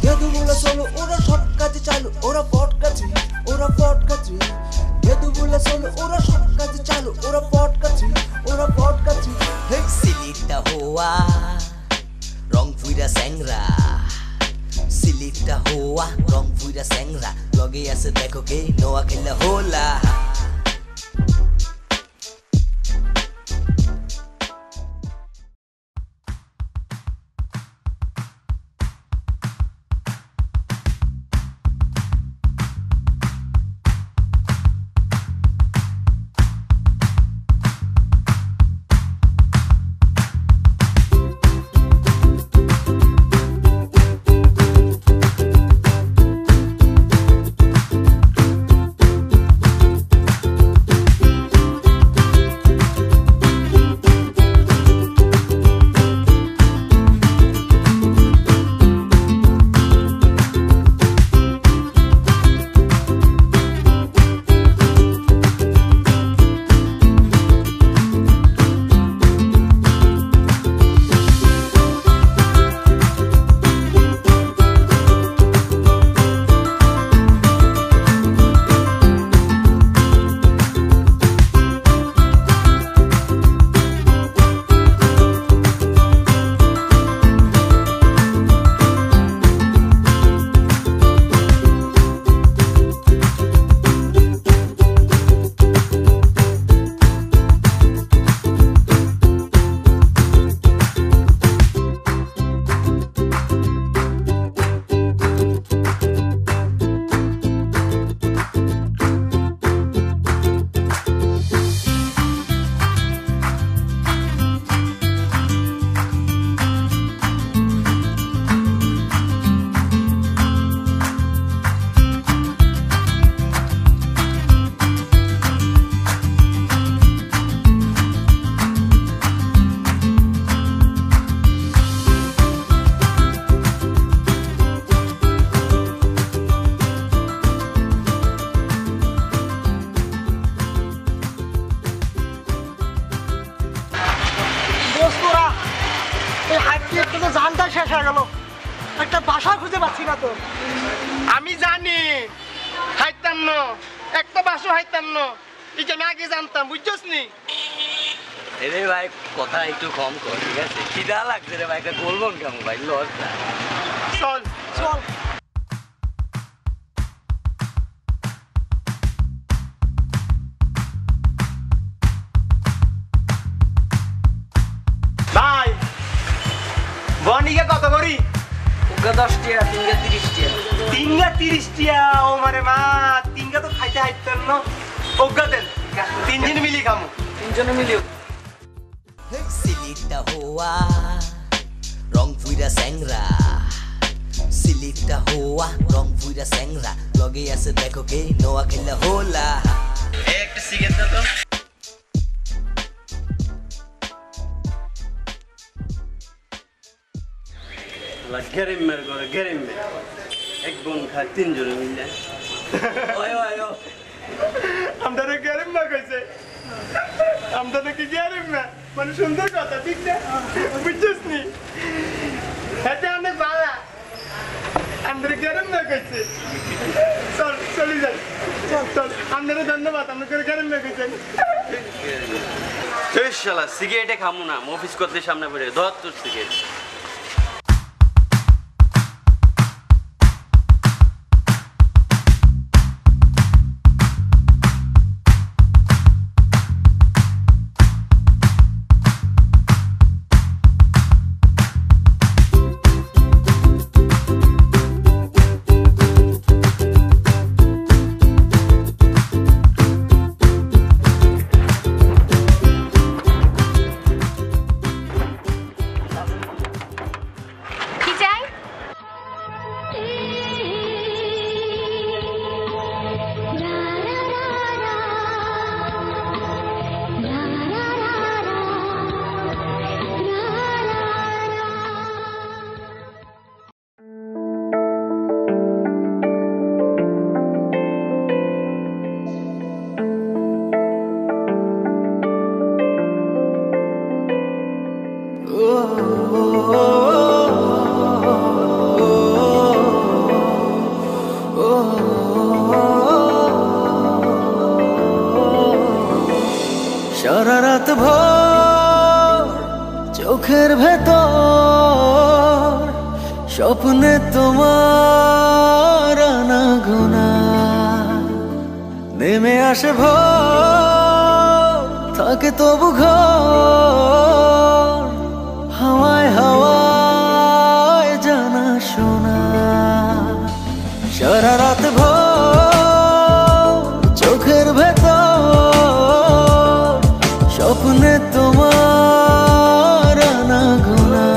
Gedubula solo ora shortcut chalu ora podcast ora podcast Gedubula solo ora shortcut chalu ora podcast Hey silita hoa rong fuira sengra Silita hoa rong fuira sengra Loge ase dekho ke noa khela hola একটা বাসা খুঁজে পাচ্ছি না তো আমি জানি Haitham না একটা বাসা হাইতাম না এটা আমি আগে জানতাম বুঝছস নি রে ভাই কথা একটু কম কর ঠিক আছে খিদা লাগছে রে ভাই একটা বলবো কেমন ভাই লজ্জা চল চল ভাই বনিকে কত করি ওগা 10 টাকা 3 30 টাকা 3 30 ও মারে মা 3 তো খাইতে হাইতাম না ওগা দেন তিনজন মিলি খামু তিনজনে মিলিও Silita hoa rong fuira sengra Silita hoa rong fuira sengra Loge ase dekho ke noa khela hola একটা সিগারেট দাও তো Gerim mer gore gerim mer. Ek bon kha tin jone mille. Oy oy oy আমরা গেরিম মা কইছে আমরা কি গেরিম মা মানে সুন্দর কথা ঠিক না বুঝছস নি এটা অনেক ভালো আমরা গেরিম মা কইছে চল চলি যাই চল আমরা ধন্যবাদ আমরা গেরিম মা কইছে এই শালা সিগারেটে খামু না অফিস করতে সামনে পড়ে ধর তোর সিগারেট স্বপ্নে তোমার আনাগোনা নেমে আসে ভোর থাকে তবু ঘর হাওয়ায় হাওয়ায় জানা শোনা সারা রাত ভোর চোখের ভেতর স্বপ্নে তোমার আনাগোনা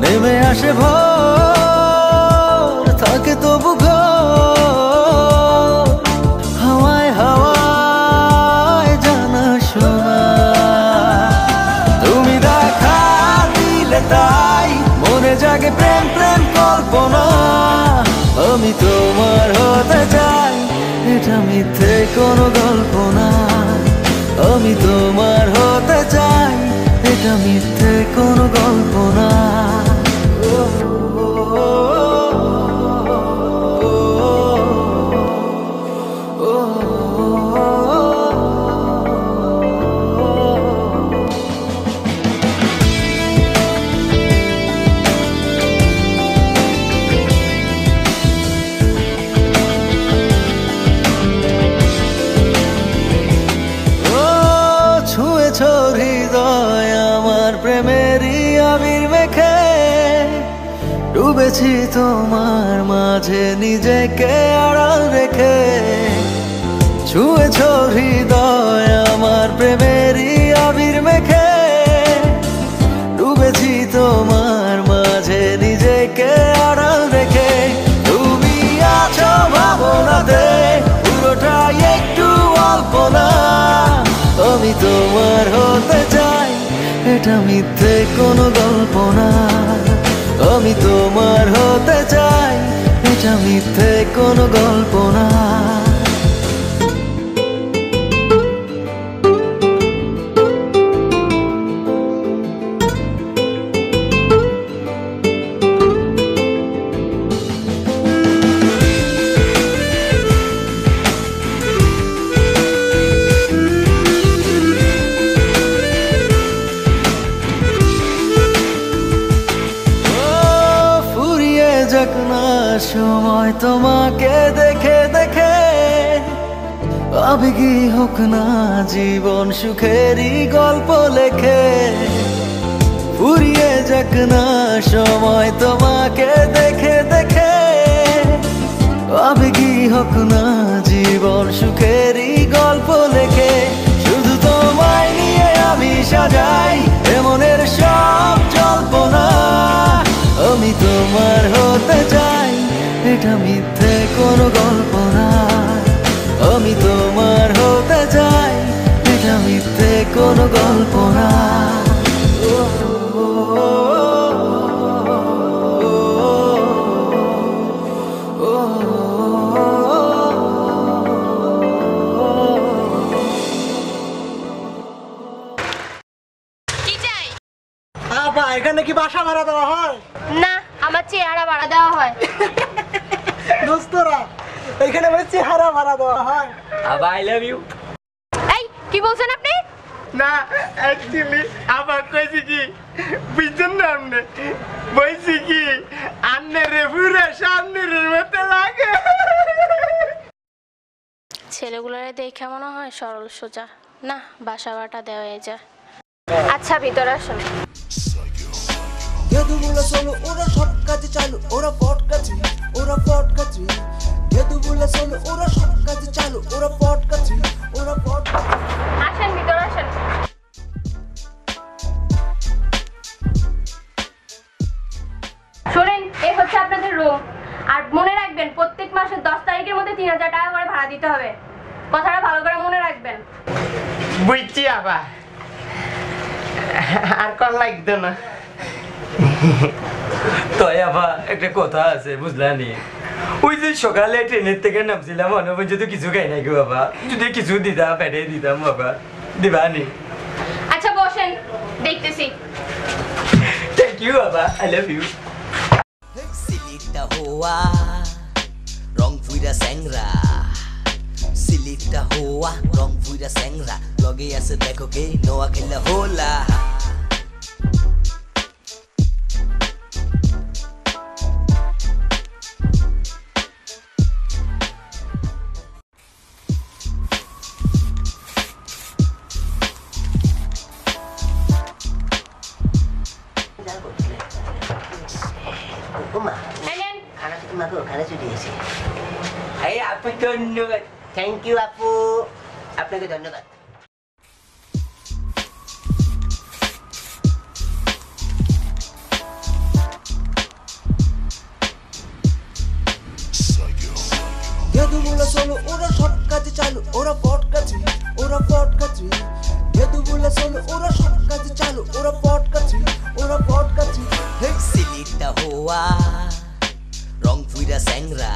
নেমে আসে ভোর থাকে তবু ঘর হাওয়ায় হাওয়ায় জানা শোনা তুমি দেখা দিলে তাই মনে জাগে প্রেম প্রেম কল্পনা আমি তোমার হতে চাই এটা মিথ্যে কোনো গল্প না আমি তোমার হতে চাই এটা মিথ্যে কোনো গল্প না ছুঁয়েছ হৃদয় আমার প্রেমেরই আবির মেখে ডুবেছি তোমার মাঝে নিজেকে আড়াল রেখে ছুঁয়েছ হৃদয় আমার প্রেমেরই আবির মেখে ডুবেছি তোমার মাঝে নিজেকে আড়াল রেখে তুমি আছো ভাবনাতে পুরোটাই একটু অল্প না আমি তোমার হতে চাই এটা মিথ্যে কোনো গল্প না আমি তোমার হতে চাই এটা মিথ্যে কোনো গল্প না সময় তোমাকে দেখে দেখে আবেগী হোক না জীবন সুখেরই গল্প লেখে ফুরিয়ে যাক না সময় তোমাকে দেখে দেখে আবেগী হোক না জীবন সুখেরই গল্প লেখে শুধু তোমায় নিয়ে আমি সাজাই এমনের সব জল্পনা আমি তোমার হতে চাই এটা মিথ্যে কোনো গল্প না আমি তোমার হতে চাই এটা মিথ্যে কোনো গল্প না এখানে কি বাসা ভাড়া দেওয়া হয়? না, আমার চেহারা ভাড়া দেওয়া হয়। দোস্তরা এখানে বলে চেহারা ভাড়া দেওয়া হয়। I love you. এই কি বলছেন আপনি? না অ্যাকচুয়ালি আবার কইছি কি বুঝছেন না আপনি বলছি কি আন্নে রে পুরা সামনের মতো লাগে ছেলেগুলোরে দেখে মনে হয় সরল সোজা না বাসা ভাড়া দেওয়া যায়। আচ্ছা ভিতরে আসুন। গেদুগুলো চলো ওরা সব কাজে চালু ওরা পটকাছি ওরা পটকাছি গেদুগুলো চলো ওরা সব কাজে চালু ওরা পটকাছি ওরা পটকাছি আসেন ভিতরে আসেন। শুনেন এই হচ্ছে আপনাদের রুম আর মনে রাখবেন প্রত্যেক মাসের 10 তারিখের মধ্যে 3000 টাকা করে ভাড়া দিতে হবে। কথাটা ভালো করে মনে রাখবেন। বুঝছি আবার আর কোন লাগতো না তো আবার একটা কথা আছে বুঝলানি ওই যে সকালে ট্রেনের থেকে নামছিলাম মনে পর্যন্ত কিছু খাই নাই গো বাবা যদি কিছু দিতাম পেটে দিতাম বাবা দিবানি। আচ্ছা বসেন দেখতেছি। থ্যাংক ইউ বাবা আই লাভ ইউ। সিলিটা হোয়া রং ফুইরা স্যাংরা সিলিটা হোয়া রং ফুইরা স্যাংরা লগে আছে দেখো কে নোয়া খেলা হোলা ওমা এই নেন। খানা মাকে ওখানে চলে এসে এই আপু ধন্যবাদ। থ্যাংক ইউ আপু আপনাকে ধন্যবাদ Yadubula solo ora shortcut chalu ora podcast ora podcast Yadubula solo ora shortcut chalu ora podcast hey সিলিটা হোয়া রং ফুইরা স্যাংরা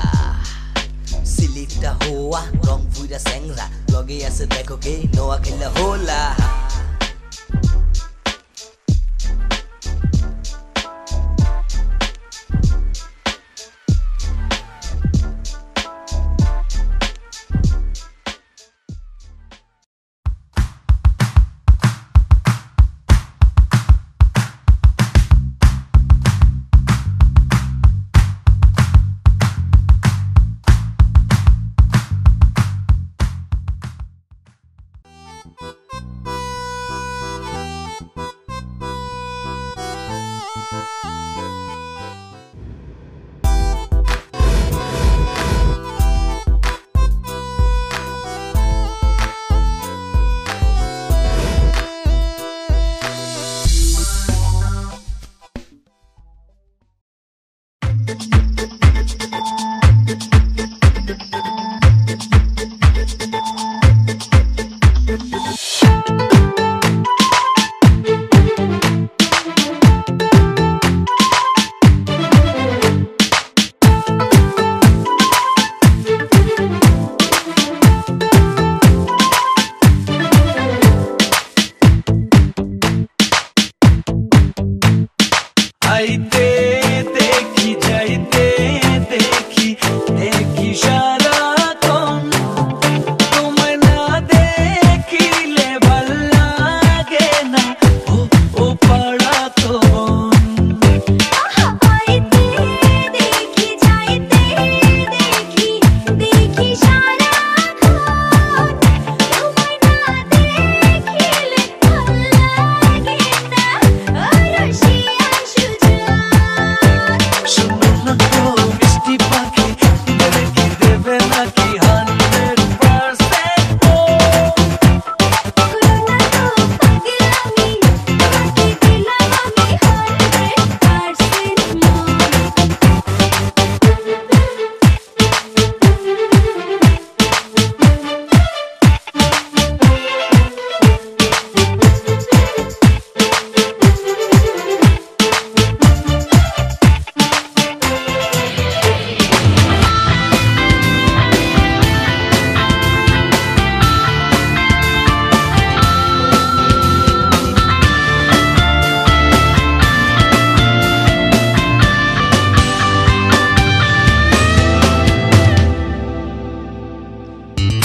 সিলিটা হোয়া রং ফুইরা স্যাংরা লগে আছে দেখো কে নোয়া খেলা হোলা आईते देखी जाइते देखी देखी सारा कौन तुम्हें ना देखी ले भला गे ना ओ पड़ा तो आईते देखी जाइते देखी देखी सारा कौन तुम्हें ना देखी ले भला गे ना रशिया सुनो ना तो मिस्टी पाके देखी देवे ना की 100%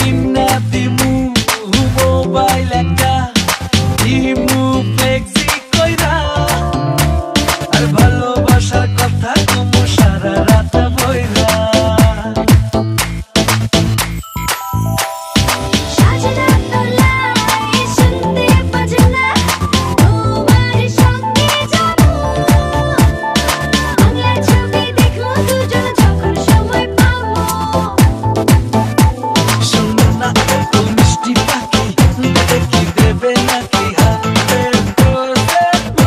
Imnatimu mobile একটা ইমু ফ্লেক্সি কইরা আর ভালোবাসার কথা কমু সারা রাত বইরা সাজনা তোলাই শুনতে বাজনা তোমার সঙ্গে যাব বাংলা ছবি দেখো দুজন যখন সময় পাবো শোনো না তো মিষ্টি পাখি দেখি দেবে নাকি 100% করোনা তো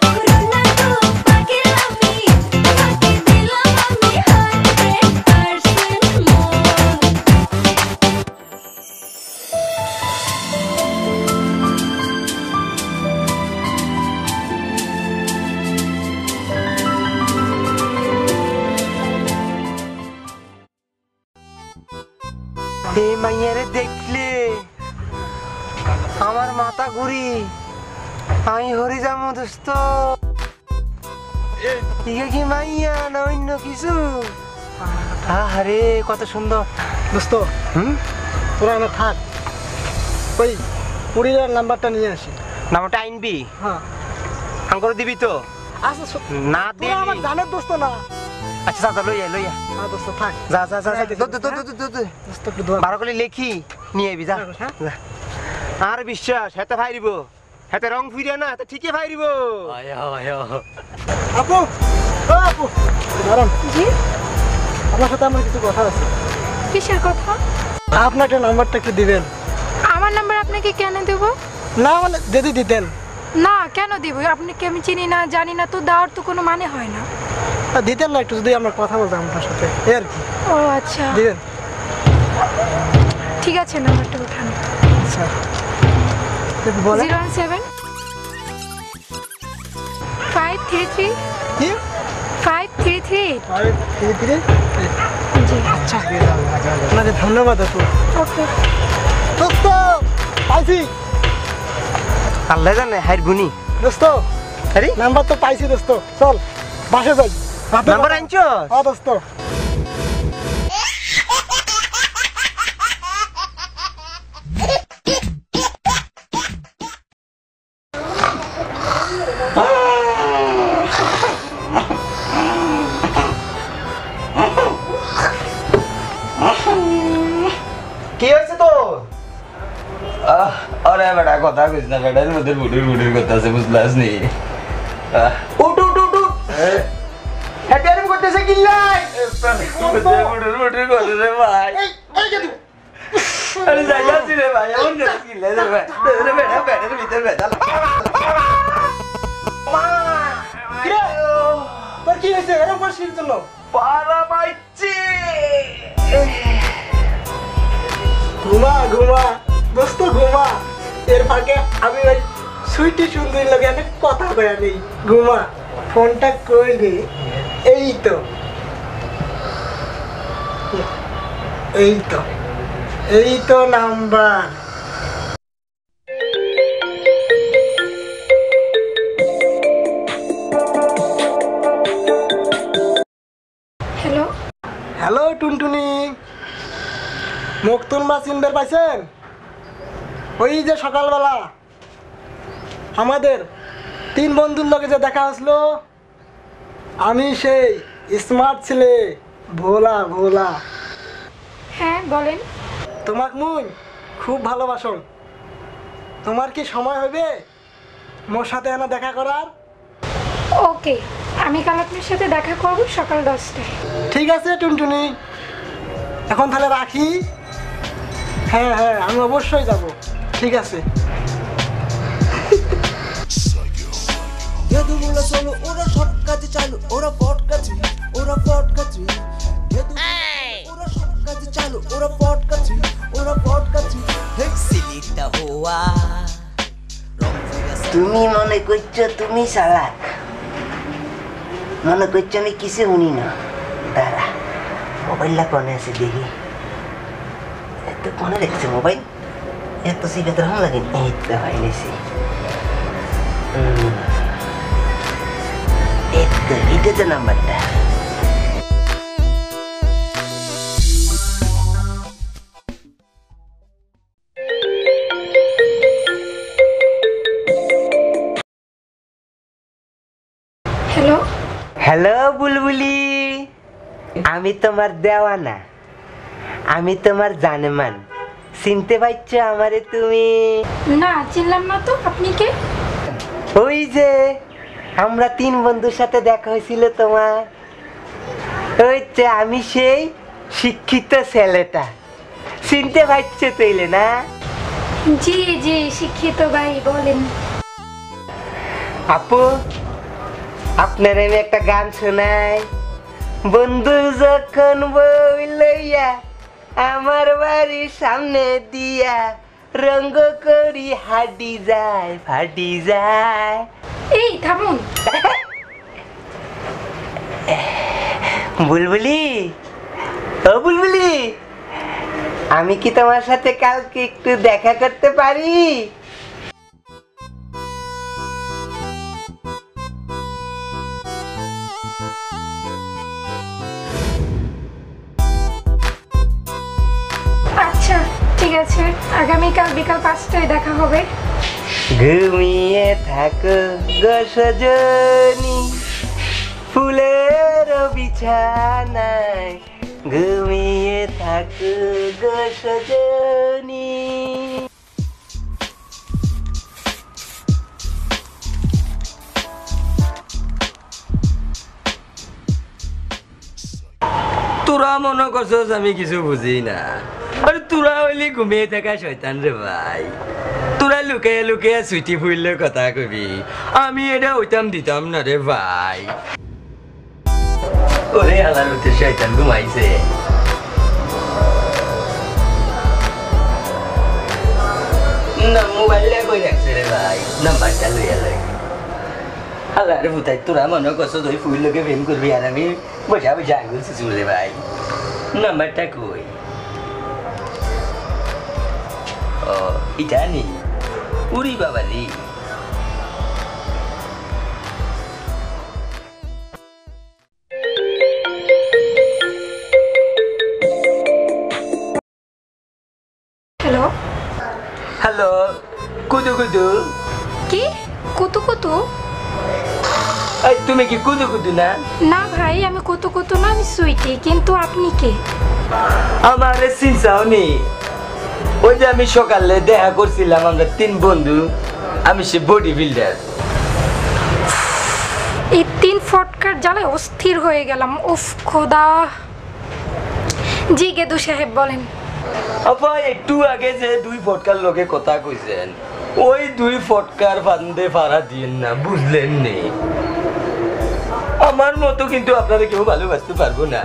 পাগলামি তোমাকে দিলাম আমি 100% মন এই মাইয়ারে দেখলে আমার মাথা ঘুরি আমি হরি যাবো দোস্ত ইয়ে কি মাইয়া না অন্য কিছু আরে কত সুন্দর দোস্ত তোরা না থাক ওই পুরীর নাম্বারটা নিয়ে আসি নামটা আইনবি হ্যাঁ আঙ্কর দিবি তো আচ্ছা না তোরা আমার দিবি জানের দোস্ত না আচ্ছা চাচা লইয়া লইয়া হ্যাঁ দোস্ত থাক যা যা যা দোস্ত একটু দোয়া বারো করে লেখি নিয়ে আইবি যা হ্যাঁ? যা। আর বিশ্বাস হেতে ফাইরিব হাতে রং ফিরে না তো ঠিকই ফাইরিব। আয় আয় আপু, ও আপু, দাঁড়ান। জি, আপনার সাথে আমার কিছু কথা আছে। কিসের কথা? আপনাকে নাম্বারটা একটু দিবেন? আমার নাম্বার আপনাকে কেন দেব? না মানে যদি দিতেন। না, কেন দিব? আপনাকে আমি চিনি না, জানি না, তো দেওয়ার তো কোনো মানে হয় না। দিতেন না একটু, যদি আমরা কথা বলতাম আপনার সাথে, এই আর কি। ও আচ্ছা, দিবেন? ঠিক আছে, নাম্বারটা উঠান। আচ্ছা বলেন। 017 533 কি? 533। 533? জি, আচ্ছা, আপনাকে ধন্যবাদ আপু। ওকে। দোস্ত পাইছি। আল্লাহ জানে হাইর গুনি। দোস্ত আরে নাম্বার তো পাইছি দোস্ত, চল বাসে যাই। নাম্বার আনছো? হ্যাঁ দোস্ত। কি হয়েছে তো? আরে বেটা কথা কইস না, বেটার মধ্যে বুড়ির কথা আছে, বুঝলাস নি? উঠ উঠ উঠ উঠ। হাতে আরাম করতেছে কিল্লাই। বুড়ির কথা রে ভাই। এই যে তুই আরে যাইয়াছি রে ভাই, এমন করে কিলে রে ভাই। বেটা বেটার ভিতর বেটা। কিরে, তোর কি হয়েছে? এরকম করছিস জন্য? পারা পাইছি। ঘুমা ঘুমা দোস্ত ঘুমা। এর ফাঁকে আমি ওই সুইটি সুন্দরী লোকে আমি কথা কয়া নেই। ঘুমা, ফোনটা কই রে? এই তো এই তো এই তো নাম্বার। হ্যালো, হ্যালো টুনটুনি, মুক্তুন মা চিনবের পাইছেন? ওই যে সকালবেলা আমাদের 3 বন্ধুর লগে যে দেখা হয়েছিল, আমি সেই স্মার্ট ছেলে ভোলা ভোলা। হ্যাঁ বলেন। তোমাক মুই খুব ভালোবাসন। তোমার কি সময় হবে মোর সাথে এনে দেখা করার? ওকে, আমি কাল আপনার সাথে দেখা করব সকাল 10টায়। ঠিক আছে টুনটুনি, এখন তাহলে রাখি। হ্যাঁ হ্যাঁ, আমি অবশ্যই যাব। ঠিক আছে। যদুগুলো চলো ওরা সব কাজে চালু, ওরা পটকাছি, ওরা পটকাছি। ওরা সব কাজে চালু, ওরা পটকাছি, ওরা পটকাছি। সিলিটা হওয়া রং ফিরা তুমি মনে করছো তুমি চালাক, মনে করছো আমি কিছু শুনি না। দাঁড়া, মোবাইলটা কোনে আছে দেখি। এত কোনে রেখেছে মোবাইল? এত সিগারেট হাম লাগে। এই তো হয়েছে, এই তো এটা তো নাম্বারটা। হ্যালো, হ্যালো বুলবুলি, আমি তোমার দেওয়ানা, আমি তোমার জানেমান। চিনতে পারছো আমারে তুমি? না চিনলাম না তো, আপনি কে? ওই যে আমরা 3 বন্ধুর সাথে দেখা হয়েছিল তোমার, ওই যে আমি সেই শিক্ষিত ছেলেটা। চিনতে পারছো তৈলে না? জি জি, শিক্ষিত ভাই, বলেন। আপু, আপনার আমি একটা গান শোনাই। বন্ধু যখন বই লইয়া আমার বাড়ির সামনে দিয়া রঙ্গ করি হাডি যায় ফাডি যায়। এই থামুন। বুলবুলি, ও বুলবুলি, আমি কি তোমার সাথে কালকে একটু দেখা করতে পারি? আচ্ছা ঠিক আছে, আগামীকাল বিকাল 5টায় দেখা হবে। ঘুমিয়ে থাকো গো সজনী, ফুলের বিছানায় ঘুমিয়ে থাকো গো সজনী। তোরা মনে করছস আমি কিছু বুঝি না আরে তোরা হইলি ঘুমিয়ে থাকা শয়তান রে ভাই তোরা লুকিয়ে লুকিয়ে সুইটি ফুললে কথা কবি আমি এটা হইতাম দিতাম না রে ভাই ওরে আলার হতে শয়তান ঘুমাইছে না মোবাইলটা কই রাখছে রে ভাই নাম্বারটা লইয়া লাগে আল্লাহ রে ভুতাই তোরা মনে করছস ওই ফুল লোকে প্রেম করবি আর আমি বসা বসা আঙুল চুচুর রে ভাই নাম্বারটা কই ও এটা নি উরি বাবা রে হ্যালো হ্যালো কুদু কুদু কি কুতু কুতু? এই তুমি কি কুদু কুদু না না ভাই আমি কুতু কুতু না, আমি সুইটি। কিন্তু আপনি কে? আমারে চিনছাও নি ওই যে আমি সকালে দেখা করছিলাম আমরা 3 বন্ধু আমি সে বডি বিল্ডার এই 3 ফটকার জ্বালায় অস্থির হয়ে গেলাম। উফ খোদা। জি গেদু সাহেব বলেন। আপা একটু আগে যে 2 ফটকার লোকে কথা কইছেন ওই 2 ফটকার ফান্দে ফাড়া দিয়েন না বুঝলেন নি আমার মতো কিন্তু আপনারা কেউ ভালোবাসতে পারবো না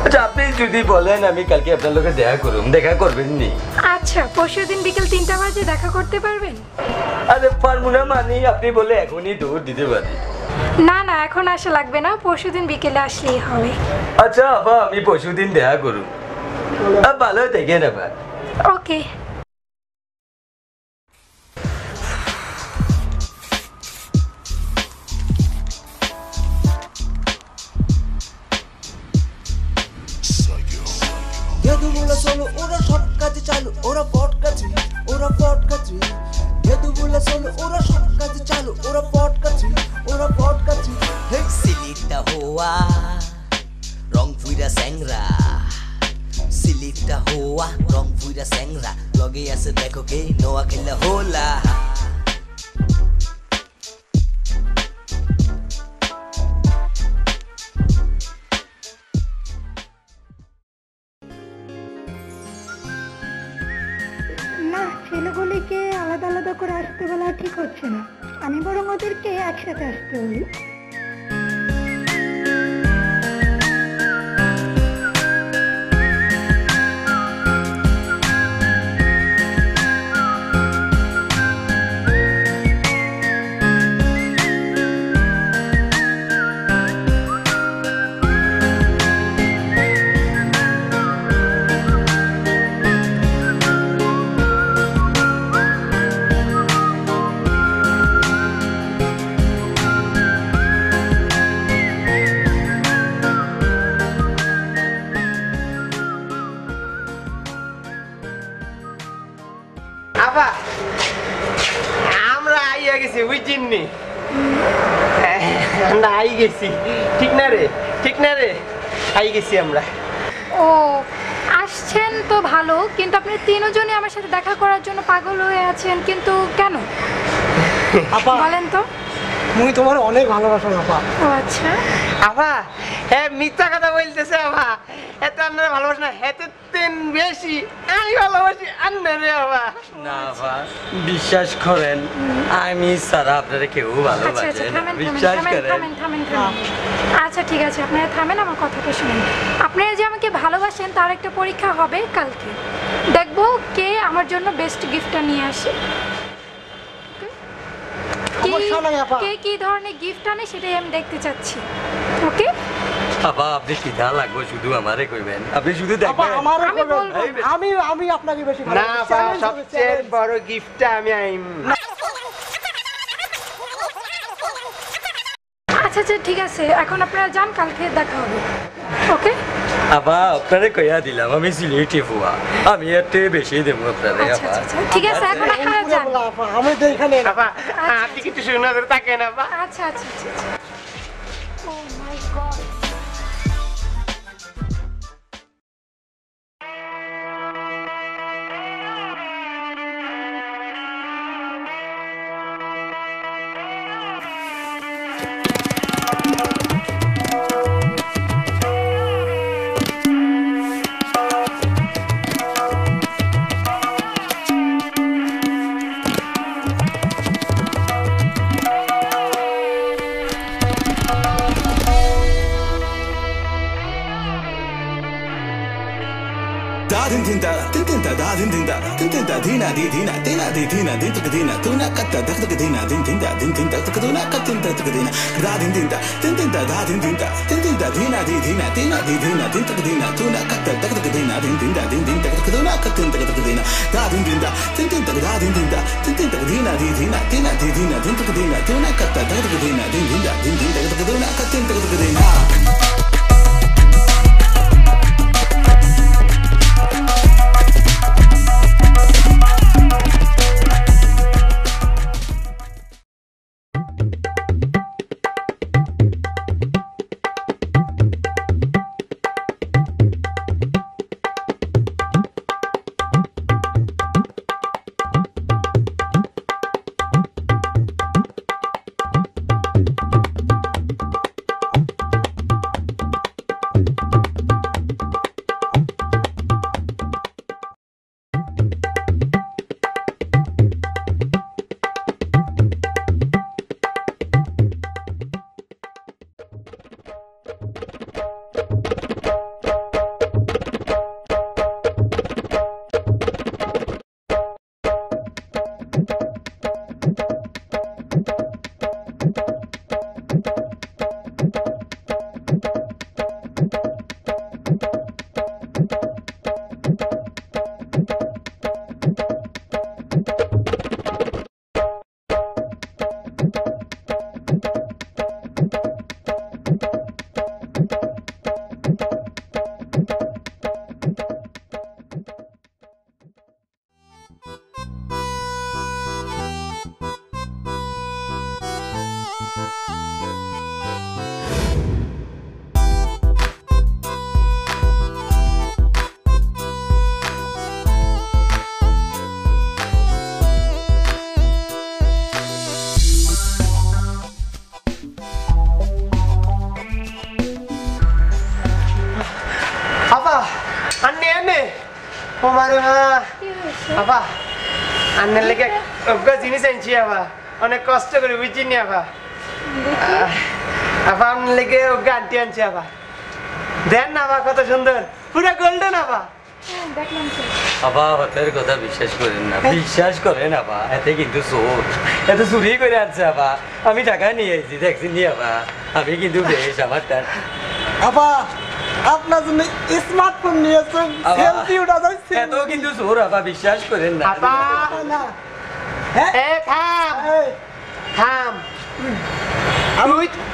আচ্ছা আপনি যদি বলেন আমি কালকে আপনার লোকে দেখা করুন দেখা করবেন নি আচ্ছা পরশুদিন বিকেল 3টা বাজে দেখা করতে পারবেন? আরে পারবো না মানে আপনি বলে এখনই দৌড় দিতে পারি না না এখন আসা লাগবে না, পরশুদিন বিকেলে আসলেই হবে। আচ্ছা আপা আমি পরশুদিন দেখা করুন ভালো থেকে নেবা ওকে। গেদুগুলা চলো ওরা সব কাজে চালু ওরা পটকাছি ওরা পটকাছি গেদুগুলা চলো ওরা সব কাজে চালু ওরা পটকাছি সিলিটা হোয়া রং ফুইরা স্যাংরা সিলিটা হোয়া রং ফুইরা স্যাংরা লগে আছে দেখো কে নোয়া খেলা হোলা না ছেলেগুলিকে আলাদা আলাদা করে আসতে বলা ঠিক হচ্ছে না, আমি বরং ওদেরকে একসাথে আসতে বলি। আপা আমরা আইয়া গেছি বুঝিনি আমরা আই গেছি ঠিক না রে আই গেছি আমরা। ও আসছেন তো ভালো, কিন্তু আপনি 3 জনই আমার সাথে দেখা করার জন্য পাগল হয়ে আছেন, কিন্তু কেন আপা বলেন তো? মুই তোমার অনেক ভালোবাসো আপা। ও আচ্ছা আপা হ্যাঁ মিথ্যা কথা বলতেছে আপা, এত আপনারা ভালোবাসে না এত বেশি আমি ভালোবাসি আন্নারে আপা। না আপা বিশ্বাস করেন আমি সারা আপনারা কেউ আচ্ছা ভালোবাসে আচ্ছা না থামেন বিশ্বাস থামেন করেন থামেন থামেন থামেন আচ্ছা ঠিক আছে আপনারা থামেন, আমার কথাটা শুনুন। আপনারা যে আমাকে ভালোবাসেন তার একটা পরীক্ষা হবে কালকে, দেখবো কে আমার জন্য বেস্ট গিফটটা নিয়ে আসে। সমস্যা নাই আপা। কে কি ধরনের গিফট আনে সেটাই আমি দেখতে চাচ্ছি। ওকে আপা আপনি সিধা লাগবো শুধু আমারে কইবেন আপনি শুধু আপা দেখবেন আমারও আমি করবেন। বলবো। আমি আপনাকে বেশি না ভালোবাসি। আপা Challenge হবে, সবচেয়ে challenge। বড় গিফটটা আমি আইম। আচ্ছা আচ্ছা ঠিক আছে, এখন আপনারা যান, কালকে দেখা হবে। ওকে আপা আপনারে কইয়া দিলাম আমি সিলেটি ফুয়া আমি এতে বেশি দেবো আপনারে আচ্ছা আপা আচ্ছা ঠিক আছে এখন আপনারা পুরো যান। বলা আপা, আমি তো এখানে আপা আপনি কিন্তু শুনে থাকেন আপা। আচ্ছা আচ্ছা আচ্ছা ও মাই god. din din da din din da da din din da din din da dina di dina dina di dina din tak dina tuna katta dak dak dina din din da tak tuna katta dak dina da din din da da din din da dina di dina dina di dina din tak dina tuna katta dak dak dina din din da tak tuna katta dak dina da din din da da din din da dina di dina dina di dina din tak dina tuna katta dak dak dina din din da tak tuna katta dak dina. জিনিস আনছি আবার অনেক কষ্ট করে বুঝিনি আবার আবার আপনার লেগে ওকে আনটি আনছি আবার দেন না আবার কত সুন্দর পুরো গোল্ডেন আবার আবা হাতের কথা বিশ্বাস করেন না, বিশ্বাস করেন আবা, এতে কিন্তু চোর, এত চুরি করে আনছে আবা। আমি টাকা নিয়ে এসেছি দেখছি নি আবা, আমি কিন্তু বেশ আমার আবা আপনার জন্য স্মার্টফোন নিয়েছেন, সেলফি উঠা যায়, এত কিন্তু চোর আবা, বিশ্বাস করেন না। আবা না এ থাম থাম,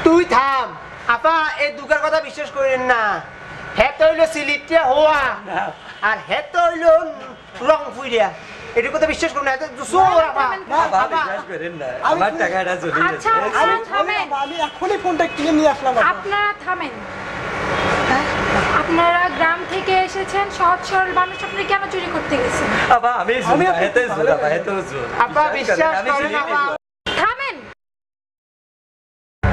তুই থাম আপা, এই দুকার কথা বিশ্বাস করেন না। হেত হইলো সিলিটে হওয়া আর হেত হইলো রং ফুইরিয়া, এর কথা বিশ্বাস করুন না। এত চোর আপা, বিশ্বাস করেন না, আমার টাকাটা চলে গেছে। আমি এখনই ফোনটা কিনে নিয়ে আসলাম। আপনারা থামেন, আপনারা গ্রাম থেকে এসেছেন, সহজ সরল মানুষ, আপনি কেন চুরি করতে গেছেন? আপা আমি এত চোর আপা, এত চোর আপা, বিশ্বাস করেন আপা। থামেন,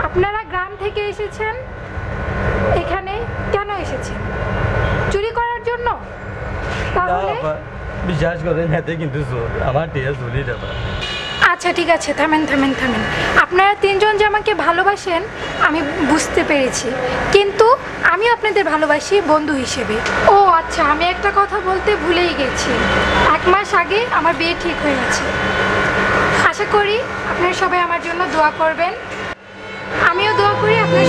আপনারা গ্রাম থেকে এসেছেন, এখানে কেন এসেছেন? চুরি করার জন্য? তাহলে বিশ্বাস করেন এতে কিন্তু চোর, আমার টিয়া চুরি যাবে। আচ্ছা ঠিক আছে, থামেন থামেন থামেন। আপনারা তিনজন যে আমাকে ভালোবাসেন আমি বুঝতে পেরেছি, কিন্তু আমি আপনাদের ভালোবাসি বন্ধু হিসেবে। ও আচ্ছা, আমি একটা কথা বলতে ভুলেই গেছি, 1 মাস আগে আমার বিয়ে ঠিক হয়ে গেছে। আশা করি আপনারা সবাই আমার জন্য দোয়া করবেন, আমিও দোয়া করি আপনারা